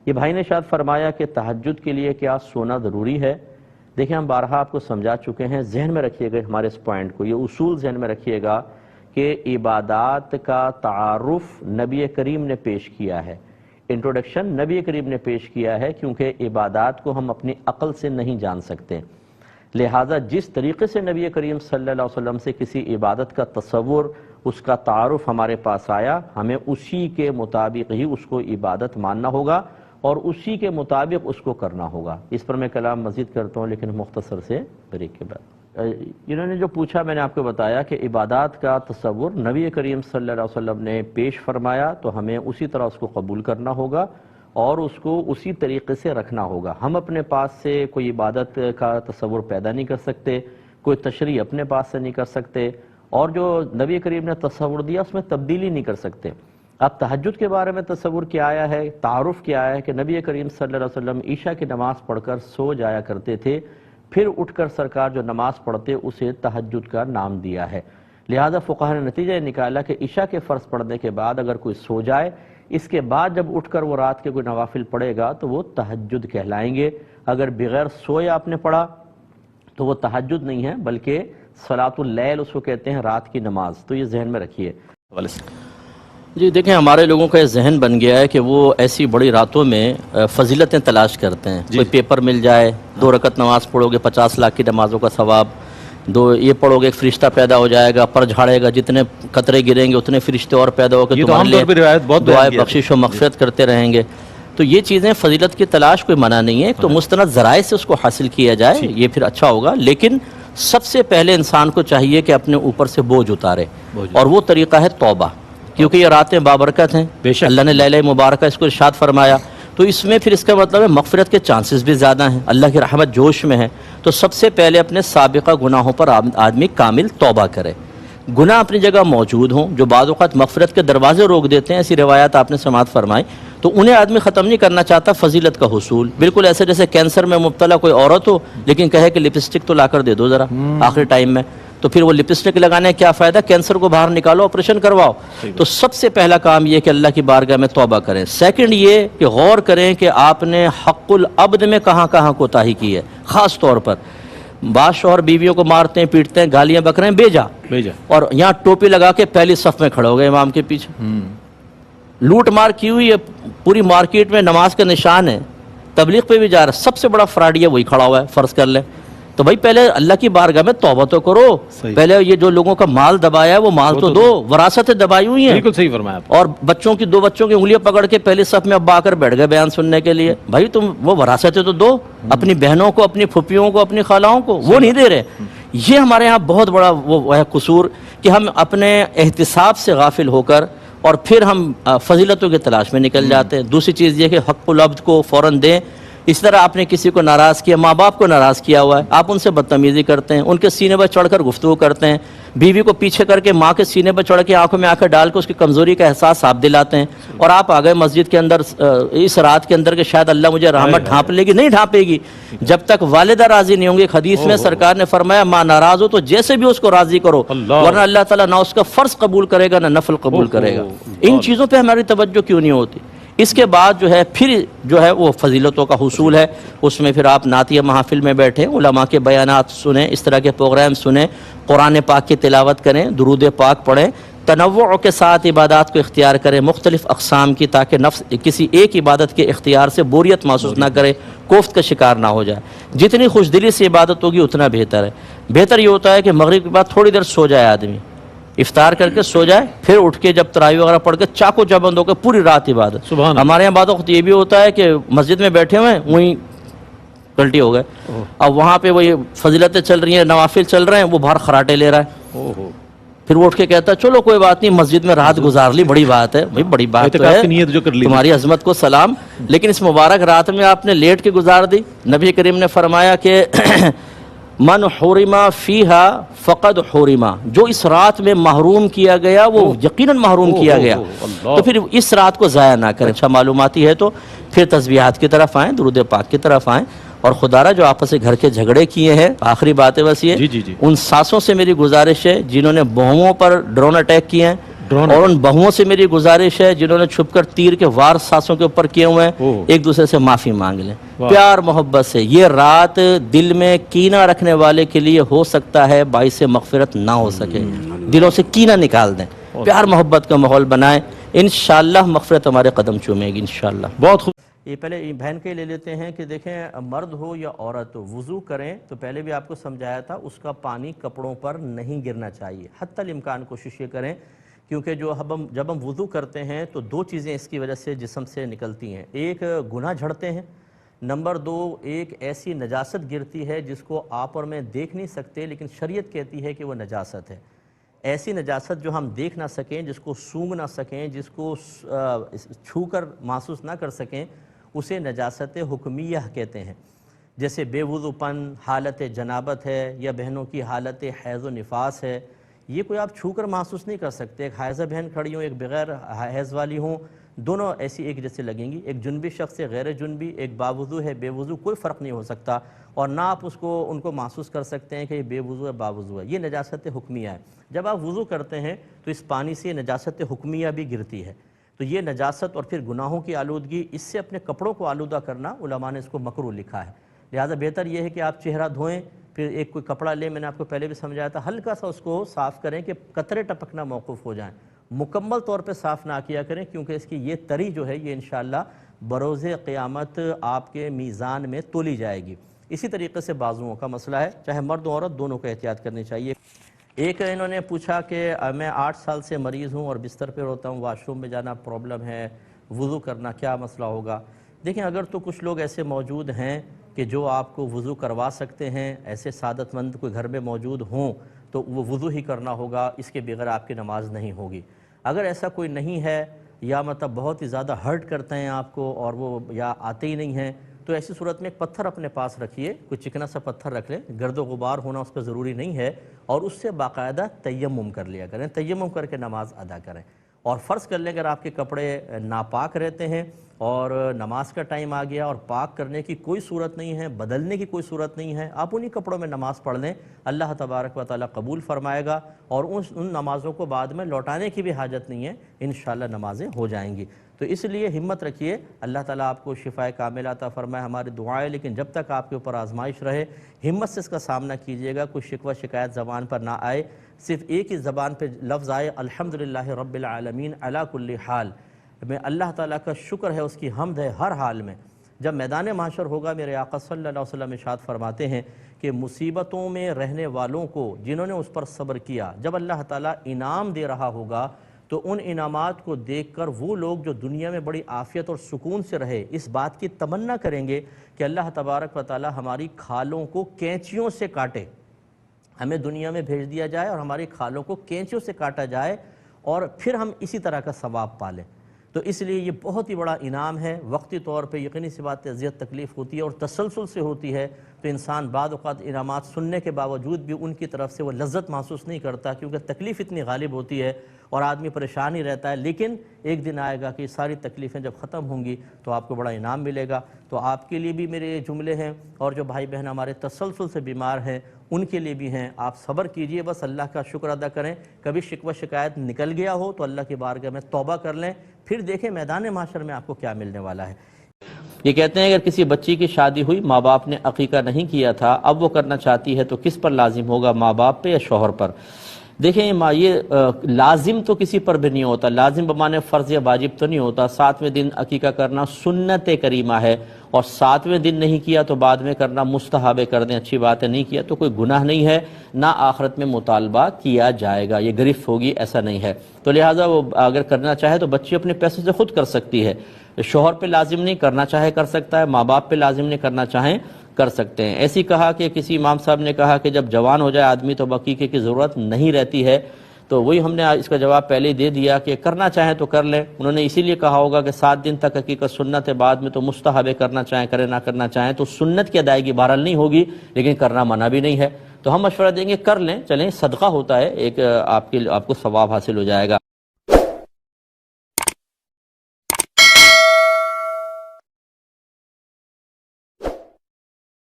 یہ بھائی نے شاید فرمایا کہ تہجد کے لیے کیا سونا ضروری ہے؟ دیکھیں ہم بارہا آپ کو سمجھا چکے ہیں، ذہن میں رکھیے گا ہمارے اس پوائنٹ کو، یہ اصول ذہن میں رکھیے گا کہ عبادات کا تعارف نبی کریم نے پیش کیا ہے، انٹروڈکشن نبی کریم نے پیش کیا ہے، کیونکہ عبادات کو ہم اپنی عقل سے نہیں جان سکتے، لہٰذا جس طریقے سے نبی کریم صلی اللہ علیہ وسلم سے کسی عبادت کا تصور، اس کا تعارف ہمارے پاس آیا، ہمیں اسی کے مطابق ہی اس کو عبادت ماننا ہوگا اور اسی کے مطابق اس کو کرنا ہوگا۔ اس پر میں کلام مزید کرتا ہوں لیکن مختصر سے بریک کے بعد۔ انہوں نے جو پوچھا میں نے آپ کو بتایا کہ عبادات کا تصور نبی کریم صلی اللہ علیہ وسلم نے پیش فرمایا تو ہمیں اسی طرح اس کو قبول کرنا ہوگا اور اس کو اسی طریقے سے رکھنا ہوگا۔ ہم اپنے پاس سے کوئی عبادت کا تصور پیدا نہیں کر سکتے، کوئی تشریح اپنے پاس سے نہیں کر سکتے، اور جو نبی کریم نے تصور دیا اس میں تبدیلی نہیں کر سکتے۔ اب تہجد کے بارے میں تصور کیا آیا ہے، تعارف کیا آیا ہے کہ نبی کریم صلی اللہ علیہ وسلم عشاء کی نماز پڑھ کر سو جایا کرتے تھے، پھر اٹھ کر سرکار جو نماز پڑھتے اسے تہجد کا نام دیا ہے۔ لہذا فقہاء نے نتیجہ نکالا کہ عشاء کے فرض پڑھنے کے بعد اگر کوئی سو جائے، اس کے بعد جب اٹھ کر وہ رات کے کوئی نوافل پڑھے گا تو وہ تہجد کہلائیں گے۔ اگر بغیر سوئے آپ نے پڑھا تو وہ تہجد نہیں ہے بلکہ صلاۃ اللیل اس کو کہتے ہیں، رات کی نماز۔ تو یہ ذہن میں رکھیے۔ جی دیکھیں ہمارے لوگوں کا یہ ذہن بن گیا ہے کہ وہ ایسی بڑی راتوں میں فضیلتیں تلاش کرتے ہیں، کوئی پیپر مل جائے، 2 رکعت نماز پڑھو گے 50 لاکھ کی نمازوں کا ثواب، یہ پڑھو گے ایک فرشتہ پیدا ہو جائے گا، پر جھاڑے گا، جتنے قطرے گریں گے اتنے فرشتے اور پیدا ہو کے تمہارے لیے دعائے بخشش و مغفرت کرتے رہیں گے۔ تو یہ چیزیں فضیلت کی تلاش کوئی منع نہیں ہے، تو مستند ذرائع سے اس کو حاصل کیا جائے یہ پھر اچھا ہوگا، لیکن سب سے پہلے انسان کو چاہیے کہ اپنے اوپر سے بوجھ اتارے، اور وہ طریقہ ہے توبہ، کیونکہ یہ راتیں بابرکت ہیں، اللہ نے لیلہ مبارکہ اس کو ارشاد فرمایا، تو اس میں پھر اس کا مطلب ہے مغفرت کے چانسز بھی زیادہ ہیں، اللہ کی رحمت جوش میں ہے۔ تو سب سے پہلے اپنے سابقہ گناہوں پر آدمی کامل توبہ کرے۔ گناہ اپنی جگہ موجود ہوں جو بعض اوقات مغفرت کے دروازے روک دیتے ہیں، ایسی روایات آپ نے سماعت فرمائی، تو انہیں آدمی ختم نہیں کرنا چاہتا فضیلت کا حصول، بالکل ایسے جیسے کینسر میں مبتلا کوئی عورت ہو لیکن کہے کہ لپسٹک تو لا کر دے دو ذرا آخری ٹائم میں، تو پھر وہ لپسٹک لگانے کا کیا فائدہ، کینسر کو باہر نکالو، آپریشن کرواؤ۔ تو سب سے پہلا کام یہ کہ اللہ کی بارگاہ میں توبہ کریں۔ سیکنڈ یہ کہ غور کریں کہ آپ نے حق العبد میں کہاں کہاں کوتاہی کی ہے، خاص طور پر بعض شوہر بیویوں کو مارتے ہیں، پیٹتے ہیں، گالیاں بک رہے ہیں، بیجا، اور یہاں ٹوپی لگا کے پہلی صف میں کھڑے ہو گئے امام کے پیچھے، لوٹ مار کی ہوئی ہے پوری مارکیٹ میں، نماز کا نشان ہے، تبلیغ پہ بھی جا رہا ہے، سب سے بڑا فراڈی وہی کھڑا ہوا ہے، فرض کر لیں۔ تو بھائی پہلے اللہ کی بارگاہ میں توبہ تو کرو، پہلے یہ جو لوگوں کا مال دبایا ہے وہ مال تو دو، وراثتیں دبائی ہوئی ہیں، بالکل صحیح فرمایا۔ اور دو بچوں کی انگلیاں پکڑ کے پہلی صف میں اب آ کر بیٹھ گئے بیان سننے کے لیے، بھائی تم وہ وراثتیں تو دو اپنی بہنوں کو، اپنی پھوپھیوں کو، اپنی خالہوں کو، وہ نہیں دے رہے۔ یہ ہمارے یہاں بہت بڑا وہ ہے قصور کہ ہم اپنے احتساب سے غافل ہو کر اور پھر ہم فضیلتوں کی تلاش میں نکل جاتے ہیں۔ دوسری چیز یہ کہ حق العبد کو فوراً دیں۔ اس طرح آپ نے کسی کو ناراض کیا، ماں باپ کو ناراض کیا ہوا ہے، آپ ان سے بدتمیزی کرتے ہیں، ان کے سینے پر چڑھ کر گفتگو کرتے ہیں، بیوی کو پیچھے کر کے ماں کے سینے پر چڑھ کے آنکھوں میں آنکھیں ڈال کے اس کی کمزوری کا احساس آپ دلاتے ہیں، اور آپ آ گئے مسجد کے اندر اس رات کے اندر کہ شاید اللہ مجھے رحمت ڈھانپ لے گی، نہیں ڈھانپے گی جب تک والدہ راضی نہیں ہوں گی۔ ایک حدیث میں سرکار نے فرمایا ماں ناراض ہو تو جیسے بھی اس کو راضی کرو، ورنہ اللہ تعالیٰ نہ اس کا فرض قبول کرے گا نہ نفل قبول کرے گا۔ ان چیزوں پہ ہماری توجہ کیوں نہیں ہوتی؟ اس کے بعد جو ہے پھر جو ہے وہ فضیلتوں کا حصول ہے، اس میں پھر آپ نعتیہ محافل میں بیٹھیں، علماء کے بیانات سنیں، اس طرح کے پروگرام سنیں، قرآن پاک کی تلاوت کریں، درود پاک پڑھیں، تنوع کے ساتھ عبادات کو اختیار کریں، مختلف اقسام کی، تاکہ نفس کسی ایک عبادت کے اختیار سے بوریت محسوس نہ کرے، کوفت کا شکار نہ ہو جائے۔ جتنی خوش دلی سے عبادت ہوگی اتنا بہتر ہے۔ بہتر یہ ہوتا ہے کہ مغرب کے بعد تھوڑی دیر سو جائے آدمی، افطار کر کے سو جائے، پھر اٹھ کے جب تراویح وغیرہ پڑھ کے چاقو چبند ہو کے پوری رات عبادت۔ ہمارے یہاں بعض وقت یہ بھی ہوتا ہے کہ مسجد میں بیٹھے ہوئے ہیں، وہیں پلٹی ہو گئے، اب وہاں پہ وہی فضیلتیں چل رہی ہیں، نوافل چل رہے ہیں، وہ باہر خراٹے لے رہا ہے، پھر وہ اٹھ کے کہتا ہے چلو کوئی بات نہیں، مسجد میں رات گزار لی، بڑی بات ہے، بھائی بڑی بات تو ہے، تمہاری عظمت کو سلام، لیکن اس مبارک رات میں آپ نے لیٹ کے گزار دی۔ نبی کریم نے فرمایا کہ من حرما فیہا فقد حرما، جو اس رات میں محروم کیا گیا وہ یقیناً محروم کیا گیا۔ تو پھر اس رات کو ضائع نہ کریں۔ اچھا معلوماتی ہے تو پھر تسبیحات کی طرف آئیں، درود پاک کی طرف آئیں، اور خدا را جو آپس سے گھر کے جھگڑے کیے ہیں، آخری بات ہے بس یہ، ان ساسوں سے میری گزارش ہے جنہوں نے بہوؤں پر ڈرون اٹیک کیے ہیں، اور ان بہوؤں سے میری گزارش ہے جنہوں نے چھپ کر تیر کے وار سانسوں کے اوپر کیے ہوئے ہیں، ایک دوسرے سے معافی مانگ لیں پیار محبت سے۔ یہ رات دل میں کینہ رکھنے والے کے لیے ہو سکتا ہے باعث مغفرت نہ ہو سکے، دلوں سے کینہ نکال دیں، پیار محبت کا ماحول بنائیں، انشاءاللہ مغفرت ہمارے قدم چومے گی انشاءاللہ۔ بہت خوب۔ یہ پہلے بہن کے لے لیتے ہیں کہ دیکھیں مرد ہو یا عورت ہو وضو کریں تو پہلے بھی آپ کو سمجھایا تھا اس کا پانی کپڑوں پر نہیں گرنا چاہیے، حتی الامکان کوشش یہ کریں، کیونکہ جب ہم وضو کرتے ہیں تو دو چیزیں اس کی وجہ سے جسم سے نکلتی ہیں، ایک گناہ جھڑتے ہیں، نمبر دو ایک ایسی نجاست گرتی ہے جس کو آپ اور میں دیکھ نہیں سکتے لیکن شریعت کہتی ہے کہ وہ نجاست ہے۔ ایسی نجاست جو ہم دیکھ نہ سکیں، جس کو سونگھ نہ سکیں، جس کو چھو کر محسوس نہ کر سکیں، اسے نجاست حکمیہ کہتے ہیں۔ جیسے بے وضو پن، حالت جنابت ہے، یا بہنوں کی حالت حیض و نفاس ہے، یہ کوئی آپ چھو کر محسوس نہیں کر سکتے۔ ایک حائضہ بہن کھڑی ہوں، ایک بغیر حیض والی ہوں، دونوں ایسی ایک جیسے لگیں گی، ایک جنبی شخص ہے، غیر جنبی، ایک باوضو ہے، بے وضو، کوئی فرق نہیں ہو سکتا، اور نہ آپ ان کو محسوس کر سکتے ہیں کہ یہ بے وضو ہے باوضو ہے۔ یہ نجاست حکمیہ ہے۔ جب آپ وضو کرتے ہیں تو اس پانی سے نجاست حکمیہ بھی گرتی ہے، تو یہ نجاست اور پھر گناہوں کی آلودگی، اس سے اپنے کپڑوں کو آلودہ کرنا علماء نے اس کو مکروہ لکھا ہے۔ لہٰذا بہتر یہ ہے کہ آپ چہرہ دھوئیں، پھر ایک کوئی کپڑا لیں، میں نے آپ کو پہلے بھی سمجھایا تھا، ہلکا سا اس کو صاف کریں کہ قطرے ٹپکنا موقوف ہو جائیں، مکمل طور پہ صاف نہ کیا کریں، کیونکہ اس کی یہ تری جو ہے یہ انشاءاللہ بروز قیامت آپ کے میزان میں تولی جائے گی۔ اسی طریقے سے بازوؤں کا مسئلہ ہے، چاہے مرد و عورت دونوں کو احتیاط کرنی چاہیے۔ ایک انہوں نے پوچھا کہ میں 8 سال سے مریض ہوں اور بستر پہ روتا ہوں، واش روم میں جانا پرابلم ہے، وضو کرنا کیا مسئلہ ہوگا؟ دیکھیں اگر تو کچھ لوگ ایسے موجود ہیں کہ جو آپ کو وضو کروا سکتے ہیں، ایسے سعادت مند کوئی گھر میں موجود ہوں تو وہ وضو ہی کرنا ہوگا، اس کے بغیر آپ کی نماز نہیں ہوگی۔ اگر ایسا کوئی نہیں ہے، یا مطلب بہت ہی زیادہ ہرٹ کرتے ہیں آپ کو اور وہ یا آتے ہی نہیں ہیں، تو ایسی صورت میں ایک پتھر اپنے پاس رکھیے، کوئی چکنا سا پتھر رکھ لیں، گرد و غبار ہونا اس پہ ضروری نہیں ہے، اور اس سے باقاعدہ تیمم کر لیا کریں، تیمم کر کے نماز ادا کریں۔ اور فرض کر لیں اگر آپ کے کپڑے ناپاک رہتے ہیں اور نماز کا ٹائم آ گیا اور پاک کرنے کی کوئی صورت نہیں ہے، بدلنے کی کوئی صورت نہیں ہے، آپ انہی کپڑوں میں نماز پڑھ لیں، اللہ تبارک و تعالیٰ قبول فرمائے گا، اور ان نمازوں کو بعد میں لوٹانے کی بھی حاجت نہیں ہے، انشاءاللہ نمازیں ہو جائیں گی۔ تو اس لیے ہمت رکھیے، اللہ تعالیٰ آپ کو شفائے کاملہ عطا فرمائے، ہماری دعائیں، لیکن جب تک آپ کے اوپر آزمائش رہے ہمت سے اس کا سامنا کیجئے گا، کوئی شکوہ شکایت زبان پر نہ آئے، صرف ایک ہی زبان پہ لفظ آئے، الحمدللہ رب العالمین علی کل حال، میں اللہ تعالیٰ کا شکر ہے، اس کی حمد ہے ہر حال میں۔ جب میدان محشر ہوگا، میرے آقا صلی اللہ علیہ وسلم ارشاد فرماتے ہیں کہ مصیبتوں میں رہنے والوں کو جنہوں نے اس پر صبر کیا، جب اللہ تعالیٰ انعام دے رہا ہوگا تو ان انعامات کو دیکھ کر وہ لوگ جو دنیا میں بڑی عافیت اور سکون سے رہے، اس بات کی تمنا کریں گے کہ اللہ تبارک و تعالیٰ ہماری کھالوں کو کینچیوں سے کاٹے، ہمیں دنیا میں بھیج دیا جائے اور ہماری کھالوں کو کینچیوں سے کاٹا جائے، اور پھر ہم اسی طرح کا ثواب پالیں۔ تو اس لیے یہ بہت ہی بڑا انعام ہے، وقتی طور پہ یقینی سی بات اذیت تکلیف ہوتی ہے اور تسلسل سے ہوتی ہے، تو انسان بعض اوقات انعامات سننے کے باوجود بھی ان کی طرف سے وہ لذت محسوس نہیں کرتا، کیونکہ تکلیف اتنی غالب ہوتی ہے اور آدمی پریشان ہی رہتا ہے، لیکن ایک دن آئے گا کہ یہ ساری تکلیفیں جب ختم ہوں گی تو آپ کو بڑا انعام ملے گا۔ تو آپ کے لیے بھی میرے یہ جملے ہیں، اور جو بھائی بہن ہمارے تسلسل سے بیمار ہیں ان کے لیے بھی ہیں، آپ صبر کیجئے، بس اللہ کا شکر ادا کریں، کبھی شکوہ شکایت نکل گیا ہو تو اللہ کی بارگاہ میں توبہ کر لیں، پھر دیکھیں میدان محشر میں آپ کو کیا ملنے والا ہے۔ یہ کہتے ہیں اگر کسی بچی کی شادی ہوئی، ماں باپ نے عقیقہ نہیں کیا تھا، اب وہ کرنا چاہتی ہے تو کس پر لازم ہوگا، ماں باپ پہ یا شوہر پر؟ دیکھیں یہ لازم تو کسی پر بھی نہیں ہوتا، لازم بمانے فرض یا واجب تو نہیں ہوتا۔ 7ویں دن عقیقہ کرنا سنت کریمہ ہے، اور 7ویں دن نہیں کیا تو بعد میں کرنا مستحب کر دیں، اچھی بات ہے، نہیں کیا تو کوئی گناہ نہیں ہے، نہ آخرت میں مطالبہ کیا جائے گا، یہ گرفت ہوگی ایسا نہیں ہے۔ تو لہٰذا وہ اگر کرنا چاہے تو بچی اپنے پیسے سے خود کر سکتی ہے، شوہر پہ لازم نہیں، کرنا چاہے کر سکتا ہے، ماں باپ پہ لازم نہیں، کرنا چاہیں کر سکتے ہیں۔ ایسی کہا کہ کسی امام صاحب نے کہا کہ جب جوان ہو جائے آدمی تو عقیقے کی ضرورت نہیں رہتی ہے، تو وہی ہم نے اس کا جواب پہلے ہی دے دیا کہ کرنا چاہیں تو کر لیں۔ انہوں نے اسی لیے کہا ہوگا کہ 7 دن تک عقیقہ سنت ہے، بعد میں تو مستحب کرنا چاہیں کریں، نہ کرنا چاہیں تو سنت کی ادائیگی بہرحال نہیں ہوگی، لیکن کرنا منع بھی نہیں ہے۔ تو ہم مشورہ دیں گے کر لیں، چلیں صدقہ ہوتا ہے ایک، آپ کو ثواب حاصل ہو جائے گا۔